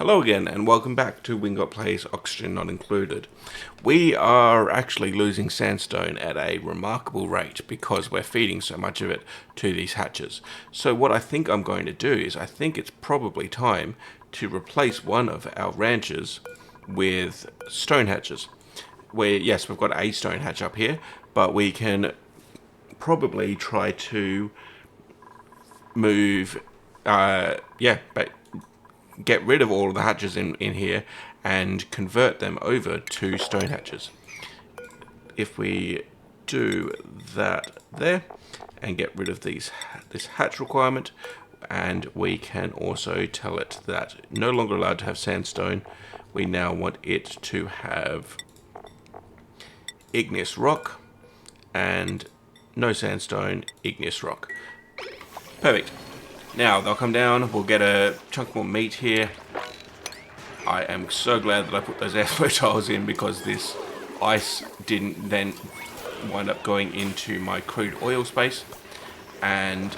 Hello again and welcome back to Wingot Plays Oxygen Not Included. We are actually losing sandstone at a remarkable rate because we're feeding so much of it to these hatches. So what I think I'm going to do is I think it's probably time to replace one of our ranches with stone hatches. Yes, we've got a stone hatch up here, but we can probably try to move, get rid of all of the hatches in here and convert them over to stone hatches. If we do that there and get rid of this hatch requirement, and we can also tell it that no longer allowed to have sandstone, we now want it to have igneous rock, and no sandstone, igneous rock. Perfect. Now they'll come down, we'll get a chunk more meat here. I am so glad that I put those airflow tiles in because this ice didn't then wind up going into my crude oil space. And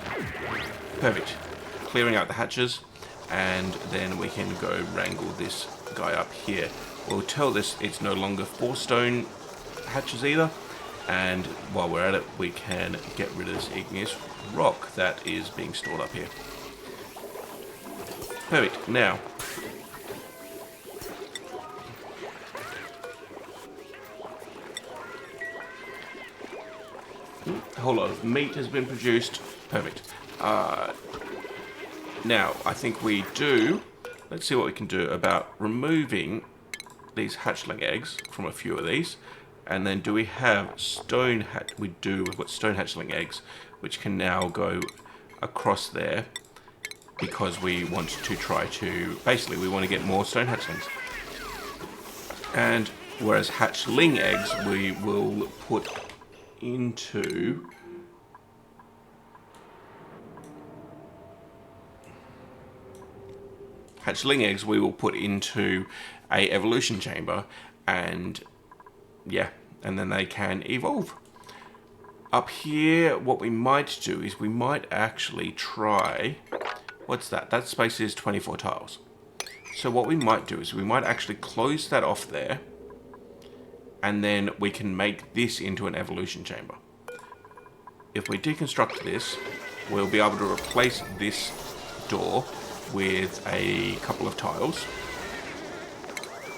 perfect. Clearing out the hatches, and then we can go wrangle this guy up here. We'll tell this it's no longer 4 stone hatches either. And while we're at it, we can get rid of this igneous rock that is being stored up here. Perfect. Now, a whole lot of meat has been produced. Perfect. Now, I think we do. Let's see what we can do about removing these hatchling eggs from a few of these. And then do we have stone hatch? We do. We've got stone hatchling eggs, which can now go across there because we want to try to, basically we want to get more stone hatchlings. And whereas hatchling eggs we will put into a evolution chamber, and yeah, and then they can evolve. Up here, what we might do is we might actually try, what's that? That space is 24 tiles. So what we might do is we might actually close that off there, and then we can make this into an evolution chamber. If we deconstruct this, we'll be able to replace this door with a couple of tiles.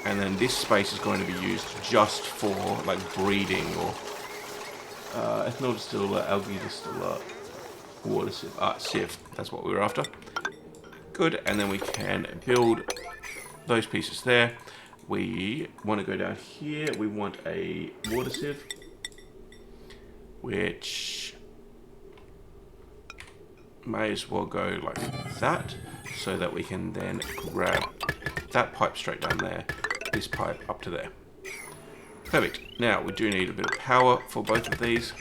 And then this space is going to be used just for like breeding or ethanol distiller, algae distiller, water sieve. Sieve, that's what we were after. Good, and then we can build those pieces there. We want to go down here. We want a water sieve, which may as well go like that, so that we can then grab that pipe straight down there, this pipe up to there. Perfect. Now we do need a bit of power for both of these,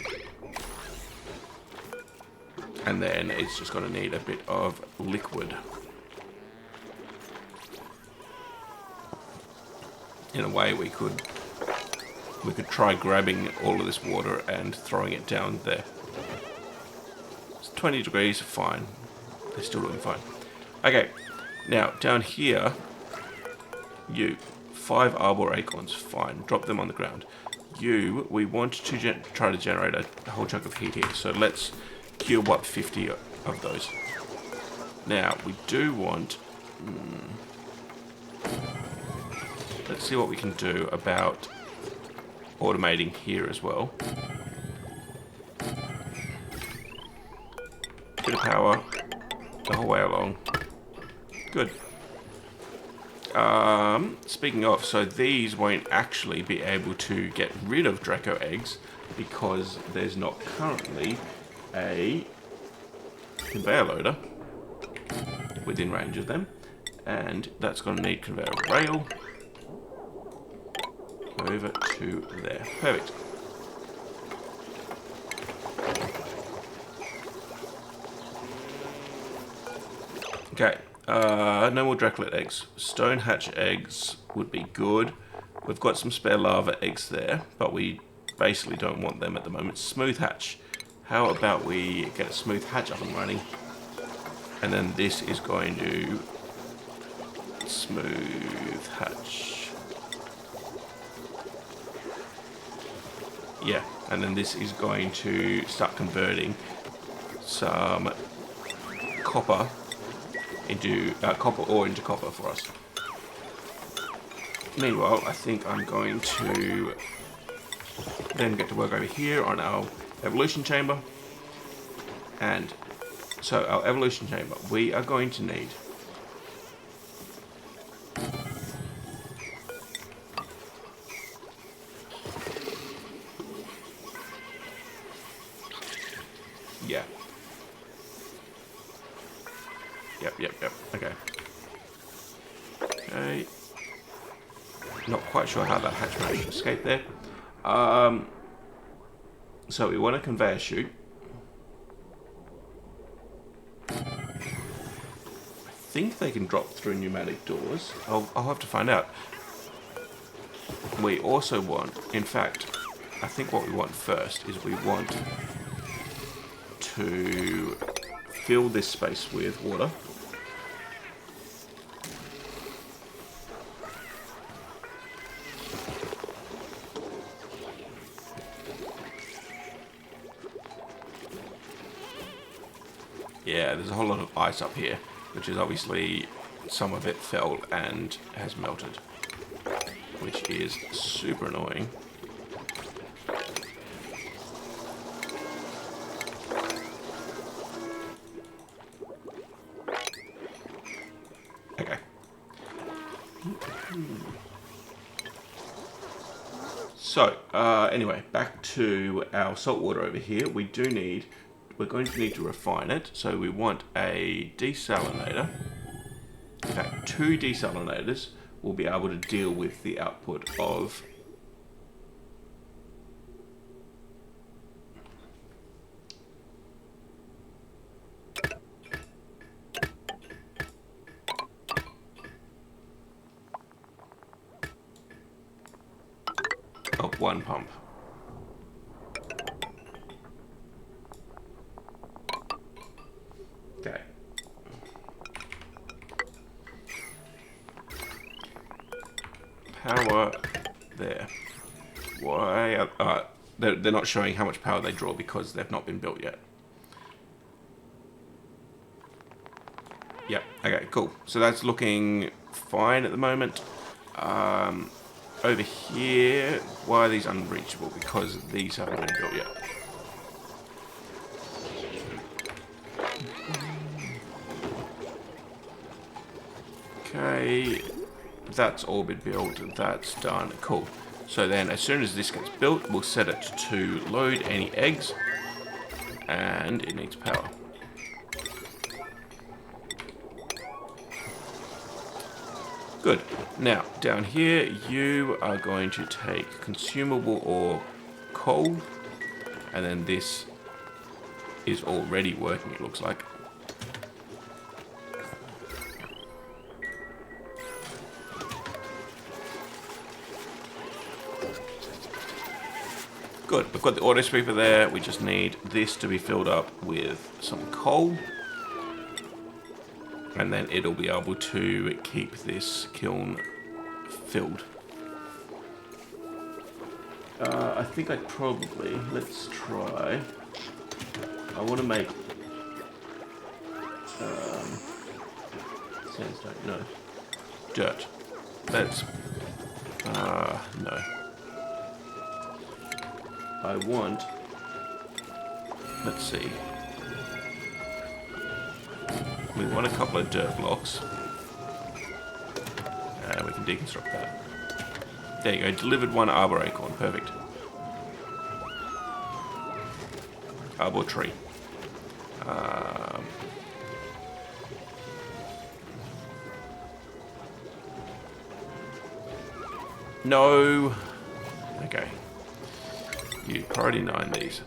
and then it's just going to need a bit of liquid. In a way, we could try grabbing all of this water and throwing it down there. It's 20 degrees, fine. They're still doing fine. Okay, now down here, 5 arbor acorns, fine. Drop them on the ground. We want to try to generate a whole chunk of heat here. So let's cube up 50 of those. Now we do want. Let's see what we can do about automating here as well. Bit of power the whole way along. Good. Speaking of, so these won't actually be able to get rid of Draco eggs because there's not currently a conveyor loader within range of them, and that's going to need conveyor rail over to there. Perfect. Okay. No more Dracolet eggs. Stone hatch eggs would be good. We've got some spare lava eggs there, but we basically don't want them at the moment. Smooth hatch. How about we get a smooth hatch up and running? And then this is going to smooth hatch. Yeah, and then this is going to start converting some copper into copper ore into copper for us. Meanwhile, I think I'm going to then get to work over here on our evolution chamber. And so our evolution chamber, we are going to need yeah. Yep. Okay. Not quite sure how that hatch managed to escape there. So we want a conveyor chute. I think they can drop through pneumatic doors. I'll have to find out. We also want, in fact, I think what we want first is we want to fill this space with water. Yeah, there's a whole lot of ice up here, which is obviously some of it fell and has melted, which is super annoying. Okay. So, anyway, back to our salt water over here. We're going to need to refine it, so we want a desalinator. In fact, 2 desalinators will be able to deal with the output of one pump. Okay. Power there. Why? They're not showing how much power they draw because they've not been built yet. Yep. Okay. Cool. So that's looking fine at the moment. Over here, why are these unreachable? Because these haven't been built yet. Okay, that's all been built, that's done, cool. So then as soon as this gets built, we'll set it to load any eggs, and it needs power. Good. Now, down here, you are going to take consumable or coal, and then this is already working, it looks like. Good, we've got the auto sweeper there, we just need this to be filled up with some coal. And then it'll be able to keep this kiln filled. I think I'd probably, let's try. I want to make sandstone, no, dirt. Let's, no. I want, let's see. We want a couple of dirt blocks. We can deconstruct that. There you go, delivered 1 arbor acorn, perfect. Arbor tree. No. Okay. You priority 9 these.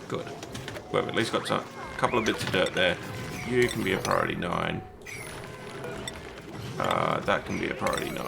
Good. We've at least got a couple of bits of dirt there. You can be a priority 9. That can be a priority 9.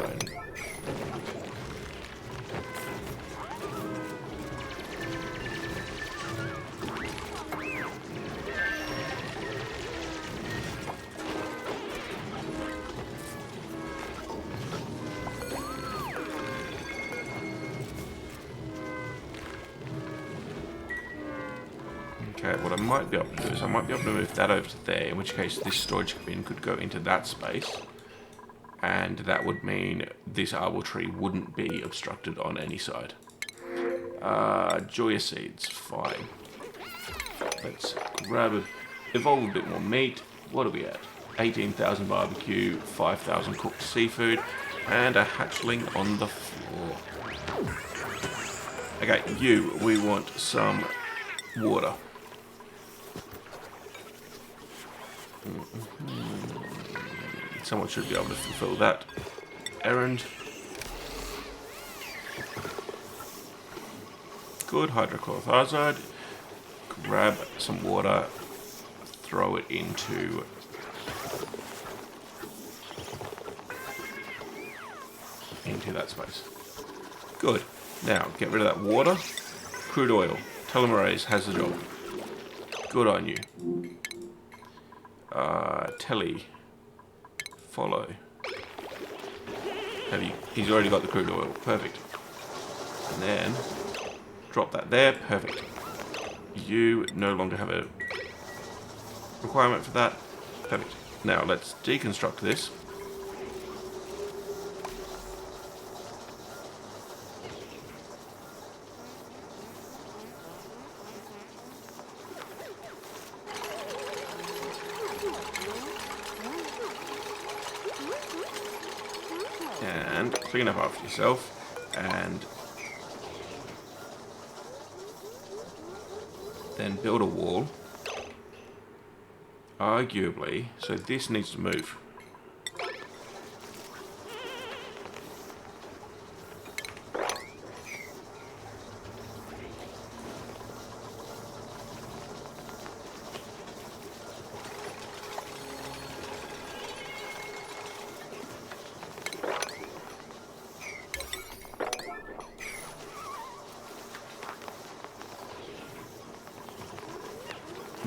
Okay, what I might be able to do is I might be able to move that over to there, in which case this storage bin could go into that space. And that would mean this arbor tree wouldn't be obstructed on any side. Joya seeds, fine. Let's evolve a bit more meat. What are we at? 18,000 barbecue, 5,000 cooked seafood, and a hatchling on the floor. Okay, we want some water. Someone should be able to fulfill that errand. Good, hydrochloric acid. Grab some water, throw it into that space. Good. Now, get rid of that water. Crude oil. Telomerase has the job. Good on you. Telly. Follow. He's already got the crude oil. Perfect. And then drop that there. Perfect. You no longer have a requirement for that. Perfect. Now let's deconstruct this. And clean up after yourself. And then build a wall. Arguably, so this needs to move.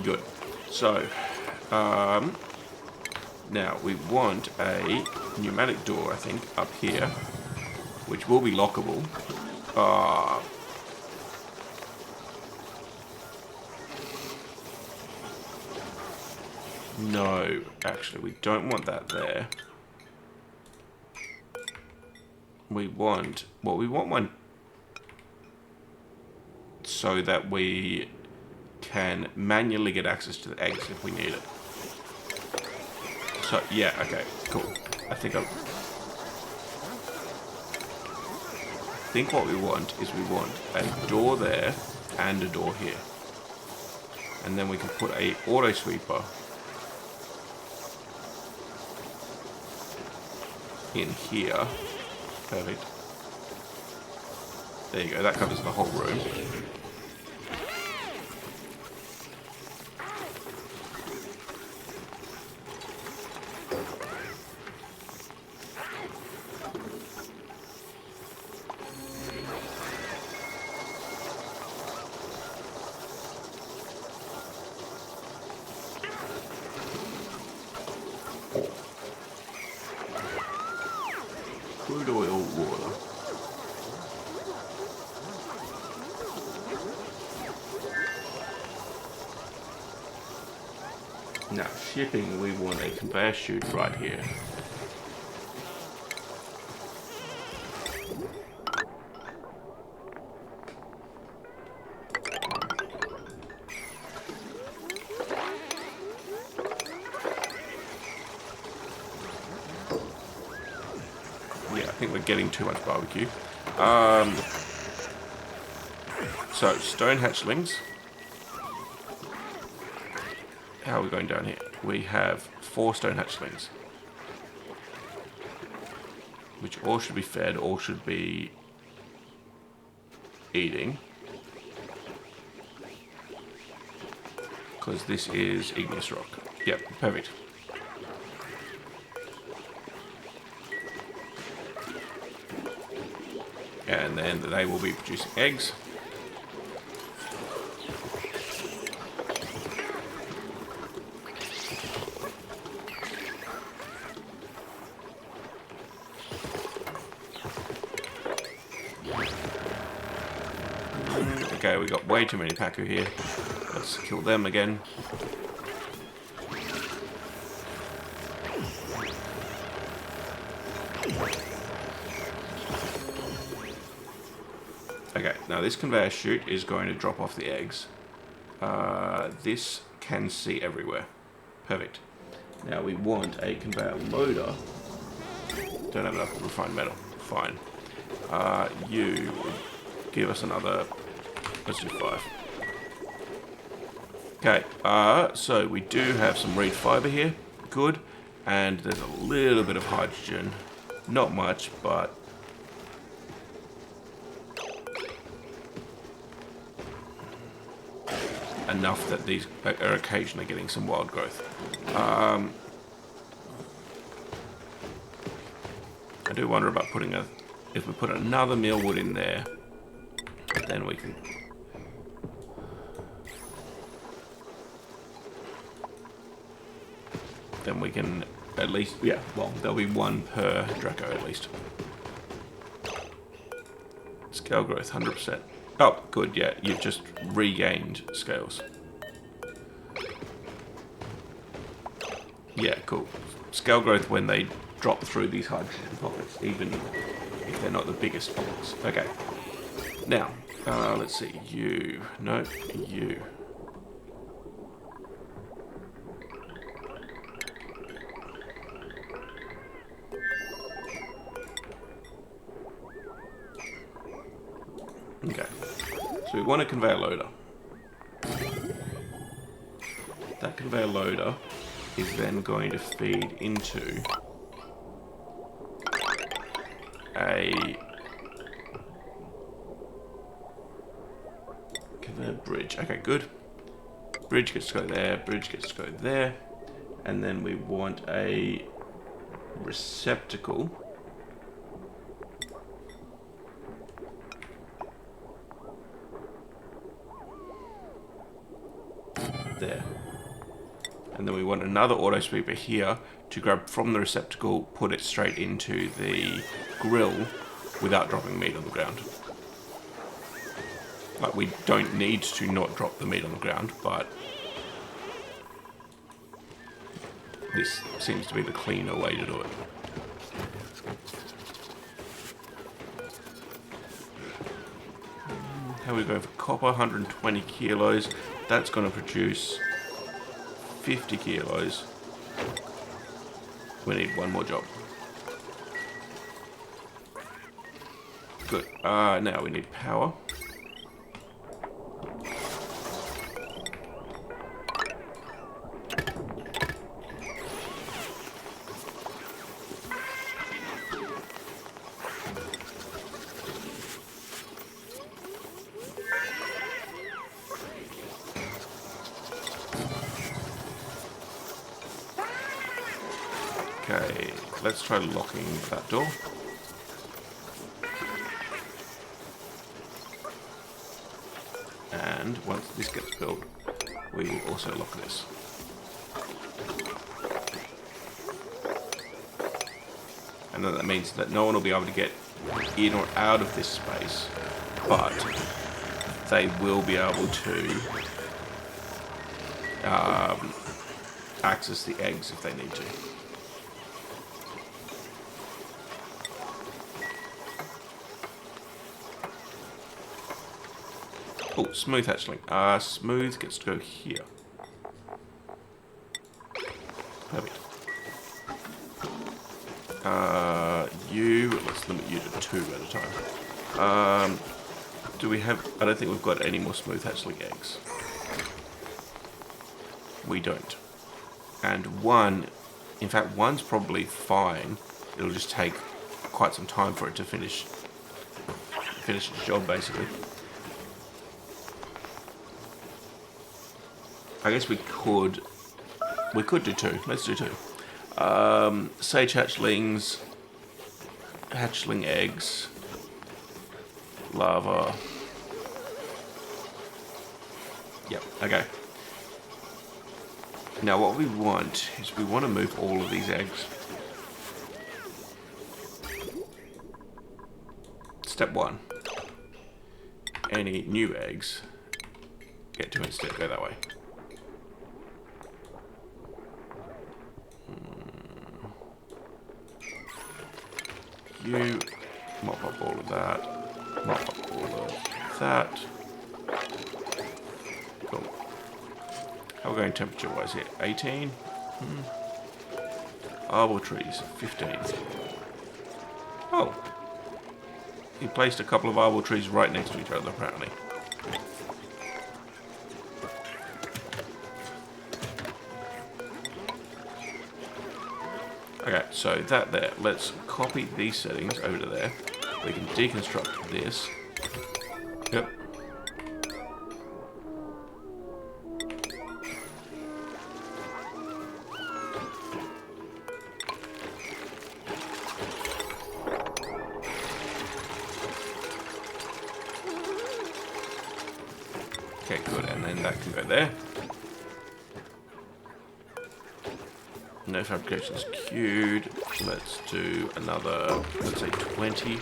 Good. So, now we want a pneumatic door, I think, up here, which will be lockable. No, actually, we don't want that there. We want one so that we can manually get access to the eggs if we need it. So, yeah, okay, cool. I think what we want is we want a door there and a door here. And then we can put a auto sweeper in here. Perfect. There you go, that covers the whole room. Crude oil, water. Now, shipping, we want a conveyor chute right here. Yeah, I think we're getting too much barbecue. So, stone hatchlings. How are we going down here? We have 4 stone hatchlings, which all should be fed, all should be eating, because this is igneous rock. Yep, perfect. And then they will be producing eggs. Okay, we got way too many paku here. Let's kill them again. Okay, now this conveyor chute is going to drop off the eggs. This can see everywhere. Perfect. Now we want a conveyor loader. Don't have enough refined metal. Fine. You give us another. Let's do 5. Okay, so we do have some reed fiber here. Good. And there's a little bit of hydrogen. Not much, but enough that these are occasionally getting some wild growth. I do wonder about putting if we put another mealwood in there, then we can. Then we can at least, yeah, well, there'll be 1 per Draco at least. Scale growth, 100%. Oh, good, yeah, you've just regained scales. Yeah, cool. Scale growth when they drop through these hydrogen pockets, even if they're not the biggest pockets. Okay. Now, let's see. You. No, you. Okay. So we want a conveyor loader. That conveyor loader is then going to feed into a conveyor bridge. Okay, good. Bridge gets to go there, bridge gets to go there. And then we want a receptacle there. And then we want another auto sweeper here to grab from the receptacle, put it straight into the grill without dropping meat on the ground. Like, we don't need to not drop the meat on the ground, but this seems to be the cleaner way to do it. How are we going for copper? 120 kilos. That's going to produce 50 kilos. We need 1 more job. Good. Now we need power. Okay, let's try locking that door. And once this gets built, we will also lock this. And then that means that no one will be able to get in or out of this space, but they will be able to access the eggs if they need to. Oh, smooth hatchling. Smooth gets to go here. Perfect. Let's limit you to 2 at a time. Do we have... I don't think we've got any more smooth hatchling eggs. We don't. And 1... In fact, 1's probably fine. It'll just take quite some time for it to finish its job, basically. I guess we could do 2. Let's do 2. Sage hatchlings, hatchling eggs, lava. Yep, okay. Now what we want is we want to move all of these eggs. Step 1. Any new eggs get to instead. Go that way. You mop up all of that. Mop up all of that. Cool. How are we going temperature-wise here? 18? Arbor trees, 15. Oh. He placed a couple of arbor trees right next to each other, apparently. Okay, so that there. Let's copy these settings over to there. We can deconstruct this. Yep. Okay, good, and then that can go there. No fabrications queued. Let's do another, let's say 20.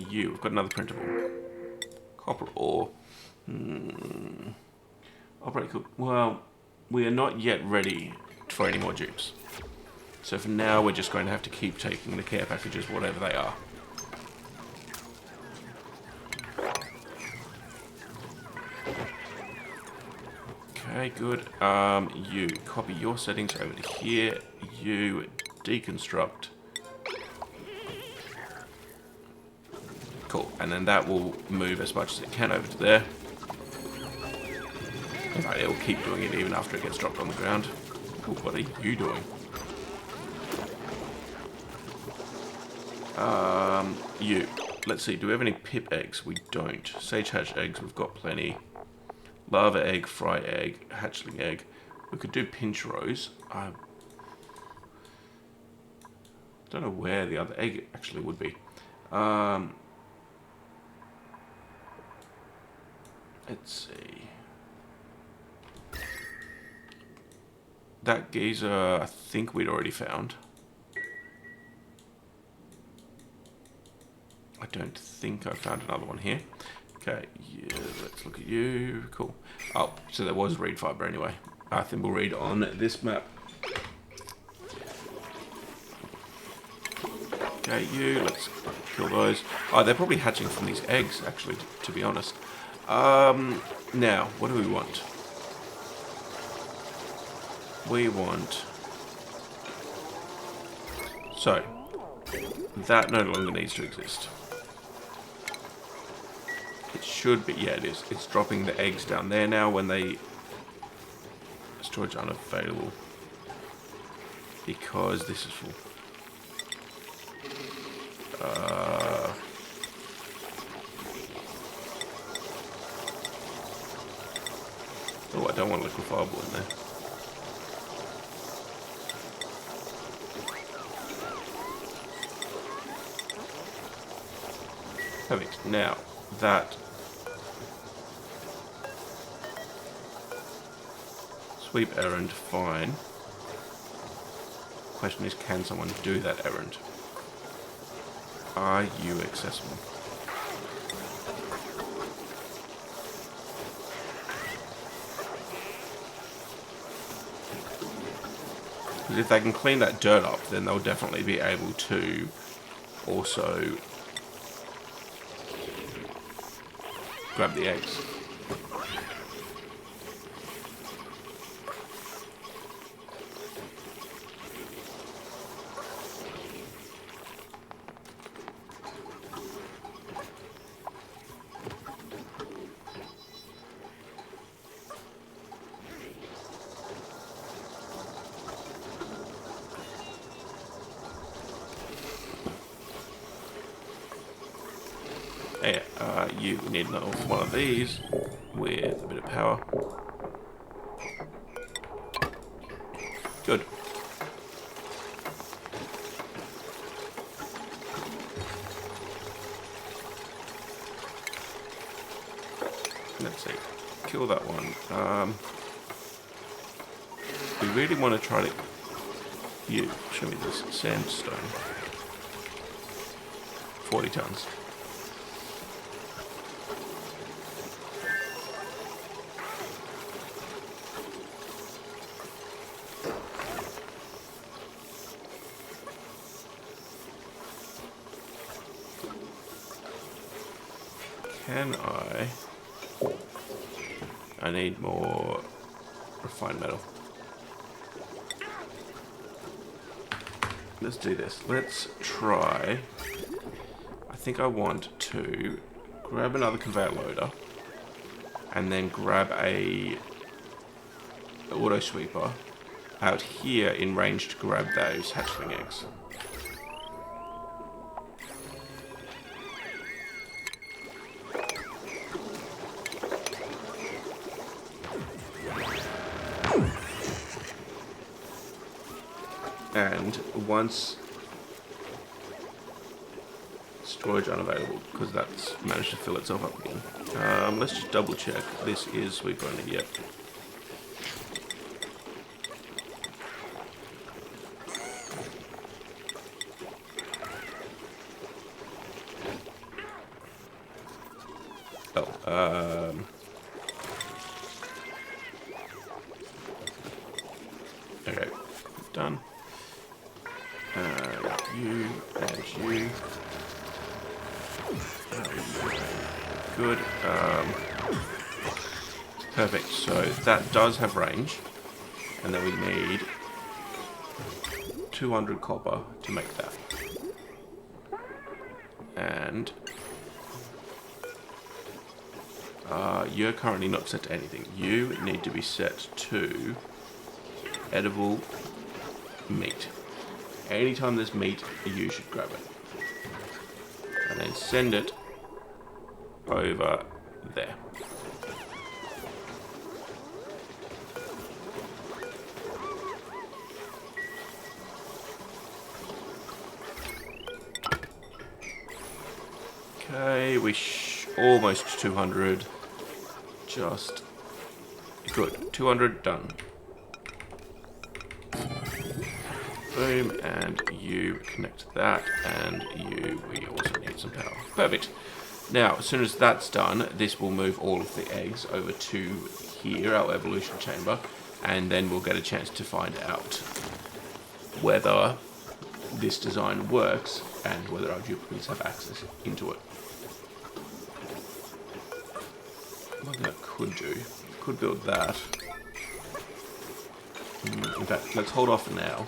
We've got another printable. Copper ore. Operate cook. Well, we are not yet ready for any more dupes. So for now, we're just going to have to keep taking the care packages, whatever they are. Okay, good. You copy your settings over to here. You deconstruct. Cool. And then that will move as much as it can over to there. In fact, it will keep doing it even after it gets dropped on the ground. Cool. What are you doing? You. Let's see. Do we have any pip eggs? We don't. Sage hatch eggs. We've got plenty. Lava egg, fry egg, hatchling egg. We could do pinch rows. I don't know where the other egg actually would be. Let's see. That geyser, I think we'd already found. I don't think I found another one here. Okay, yeah, let's look at you. Cool. Oh, so there was reed fiber anyway. Thimble reed on this map. Okay, you. Let's kill those. Oh, they're probably hatching from these eggs, actually, to be honest. Now, what do we want? We want... So, that no longer needs to exist. It should be, yeah it is. It's dropping the eggs down there now when they... Storage unavailable. Because this is full. Oh, I don't want liquefiable in there. Perfect. Now, that sweep errand, fine. Question is, can someone do that errand? Are you accessible? Because if they can clean that dirt up, then they'll definitely be able to also grab the eggs. Yeah, you need another one of these with a bit of power. Good. Let's see. Kill that one. We really want to try to... You, show me this. Sandstone. 40 tons. can I need more refined metal. Let's do this. Let's try. I think I want to grab another conveyor loader and then grab a auto sweeper out here in range to grab those hatchling eggs. And once storage unavailable, because that's managed to fill itself up again. Let's just double check. This is sweeper only. Yep. Oh, okay, done. You and you. Good. Perfect. So that does have range, and then we need 200 copper to make that. And you're currently not set to anything. You need to be set to edible meat. Anytime there's meat, you should grab it. And then send it over there. Okay, almost 200. Just good. 200 done. Boom, and you connect that, and we also need some power. Perfect. Now, as soon as that's done, this will move all of the eggs over to here, our evolution chamber, and then we'll get a chance to find out whether this design works and whether our duplicates have access into it. One thing I could do, could build that. In fact, let's hold off for now.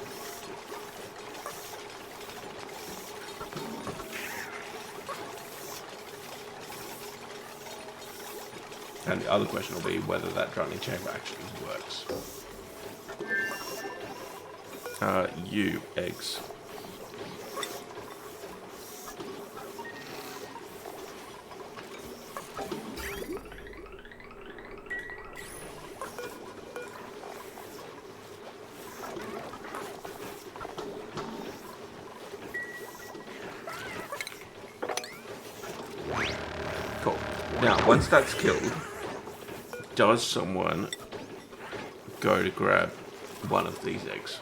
And the other question will be whether that drowning chamber actually works. You eggs. Cool. Now, once that's killed, does someone go to grab one of these eggs?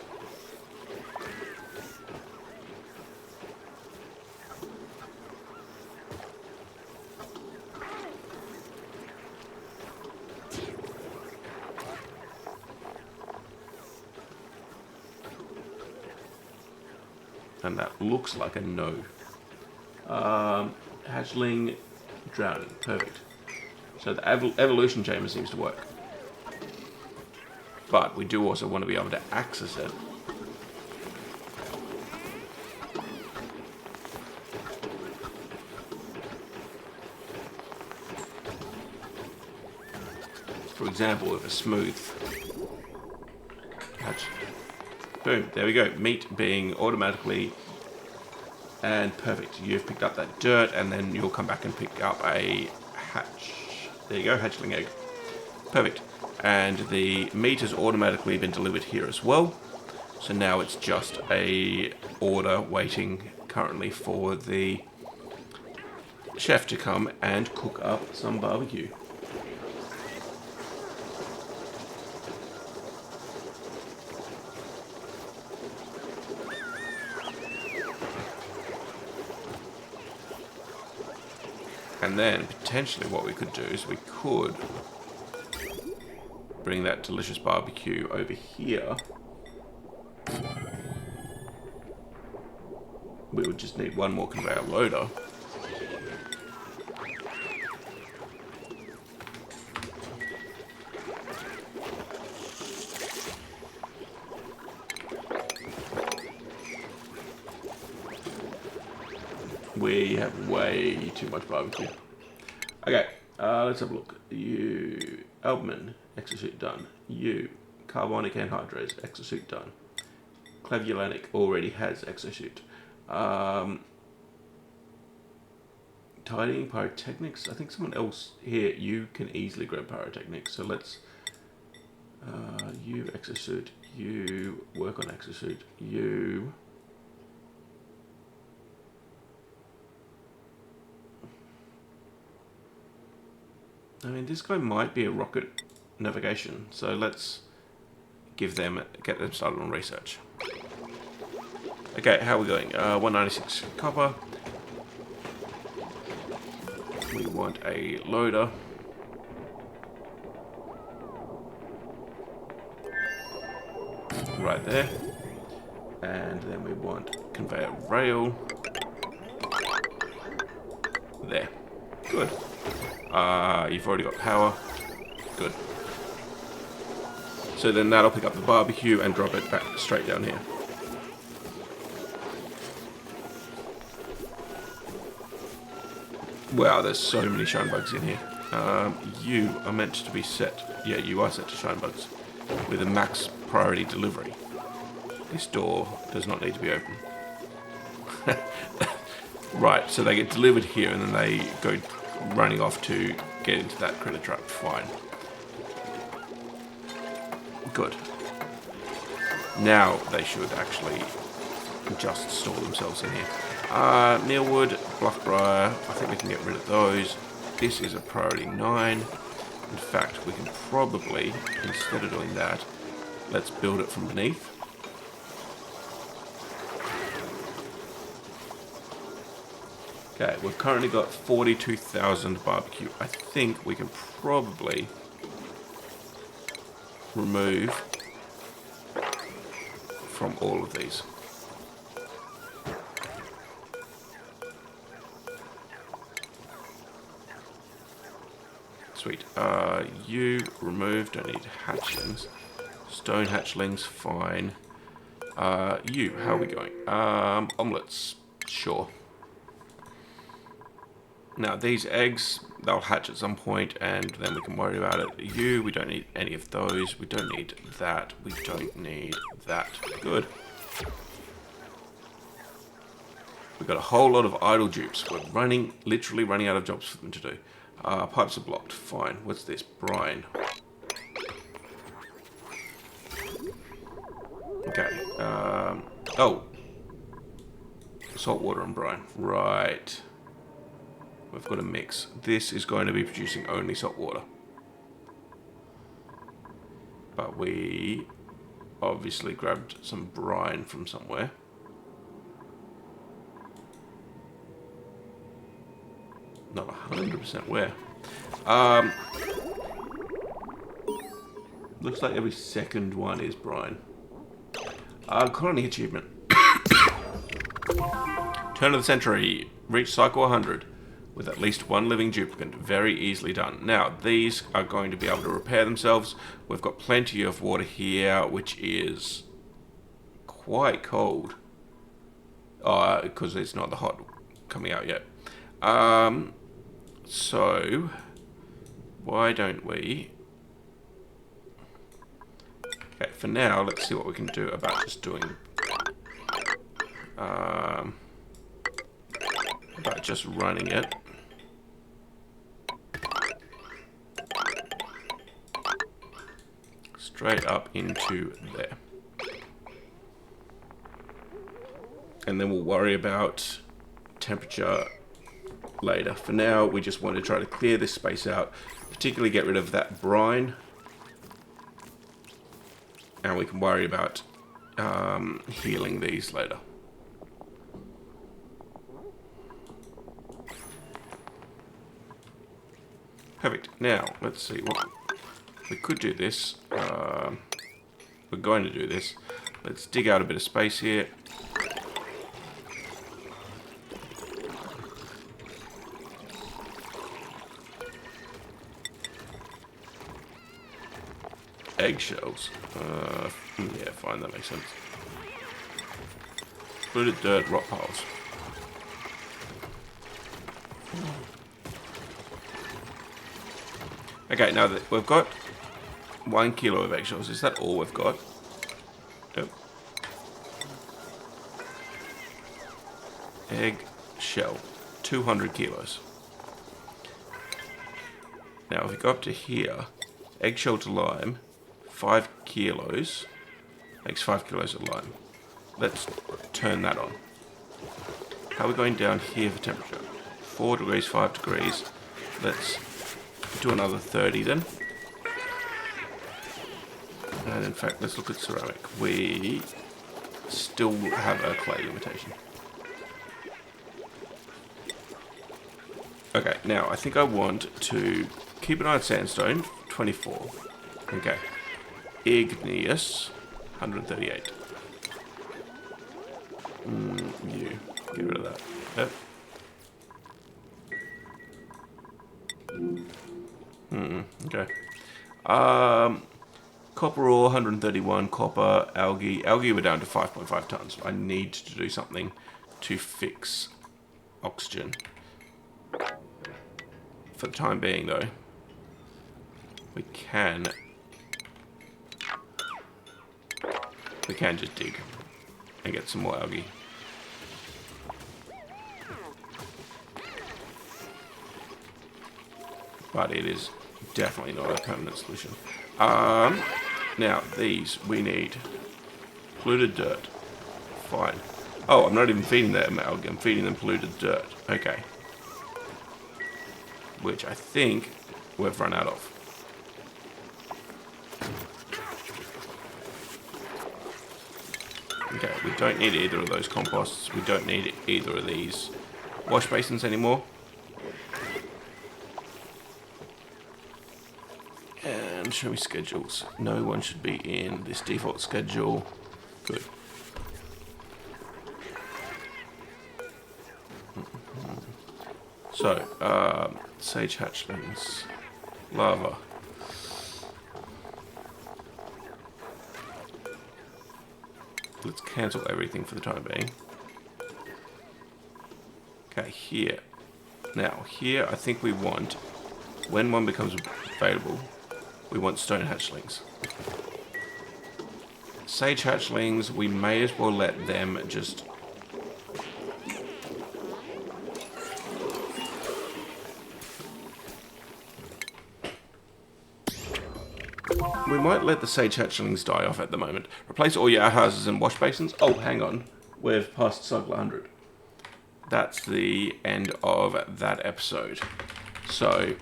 And that looks like a no. Hatchling drowning. Perfect. So the evolution chamber seems to work. But we do also want to be able to access it. For example, with a smooth hatch. Boom, there we go. Meat being automatically... And perfect. You've picked up that dirt, and then you'll come back and pick up a hatch. There you go, hatchling egg. Perfect. And the meat has automatically been delivered here as well. So now it's just a order waiting currently for the chef to come and cook up some barbecue. And then, potentially what we could do is we could bring that delicious barbecue over here. We would just need one more conveyor loader. We have way too much barbecue. Okay, let's have a look. You, albumin, exosuit done. You, carbonic anhydrase, exosuit done. Clavulanic already has exosuit. Tidying pyrotechnics. I think someone else here. You can easily grab pyrotechnics. So let's. You exosuit. You work on exosuit. You. I mean, this guy might be a rocket navigation. So let's get them started on research. Okay, how are we going? 196 copper. We want a loader. Right there. And then we want conveyor rail. There. Good. You've already got power. Good. So then that'll pick up the barbecue and drop it back straight down here. Wow, there's so many shine bugs in here. You are meant to be set. Yeah, you are set to shine bugs with a max priority delivery. This door does not need to be open. Right, so they get delivered here and then they go running off to get into that critter trap. Fine. Good. Now they should actually just store themselves in here. Mealwood, Bluffbriar, I think we can get rid of those. This is a priority 9. In fact, we can probably, instead of doing that, let's build it from beneath. Okay, we've currently got 42,000 barbecue. I think we can probably remove from all of these. Sweet. You remove, don't need hatchlings. Stone hatchlings, fine. You, how are we going? Omelets, sure. Now these eggs, they'll hatch at some point and then we can worry about it. You, we don't need any of those. We don't need that. We don't need that. Good. We've got a whole lot of idle dupes. We're literally running out of jobs for them to do. Pipes are blocked. Fine. What's this? Brine. Okay. Oh. Salt water and brine. Right. We've got a mix. This is going to be producing only salt water. But we obviously grabbed some brine from somewhere. Not 100% where. Looks like every second one is brine. Colony achievement. Turn of the century. Reach cycle 100 with at least one living duplicant. Very easily done. Now, these are going to be able to repair themselves. We've got plenty of water here, which is quite cold. Because it's not the hot coming out yet. So, why don't we... Okay, for now, let's see what we can do about just doing... about just running it. Straight up into there. And then we'll worry about temperature later. For now, we just want to try to clear this space out, particularly get rid of that brine. And we can worry about healing these later. Perfect. Now, let's see what we could do this. We're going to do this. Let's dig out a bit of space here. Eggshells. Yeah, fine, that makes sense. Polluted dirt, rock piles. Okay, now that we've got 1 kilo of eggshells, is that all we've got? Yep. Eggshell, 200 kilos. Now, if we go up to here, eggshell to lime, 5 kilos, makes 5 kilos of lime. Let's turn that on. How are we going down here for temperature? 4 degrees, 5 degrees. Let's do another 30 then. And in fact, let's look at ceramic. We still have a clay limitation. Okay, now I think I want to keep an eye on sandstone, 24. Okay. Igneous, 138. You. Get rid of that. Yep. Okay. Copper ore, 131. Copper, algae. Algae, we're down to 5.5 tons. I need to do something to fix oxygen. For the time being, though, we can just dig and get some more algae. But it is definitely not a permanent solution. Now, these we need. Polluted dirt. Fine. Oh, I'm not even feeding them algae, I'm feeding them polluted dirt. Okay. Which I think we've run out of. Okay, we don't need either of those composts. We don't need either of these wash basins anymore. And show me schedules. No one should be in this default schedule. Good. So, sage hatchlings, lava. Let's cancel everything for the time being. Okay, here. Now, here I think we want, when one becomes available, we want stone hatchlings. Sage hatchlings, we may as well let them just... We might let the sage hatchlings die off at the moment. Replace all your outhouses and wash basins. Oh, hang on. We've passed cycle 100. That's the end of that episode. So,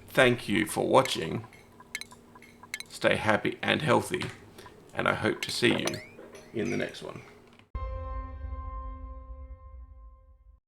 thank you for watching. Stay happy and healthy. And I hope to see you in the next one.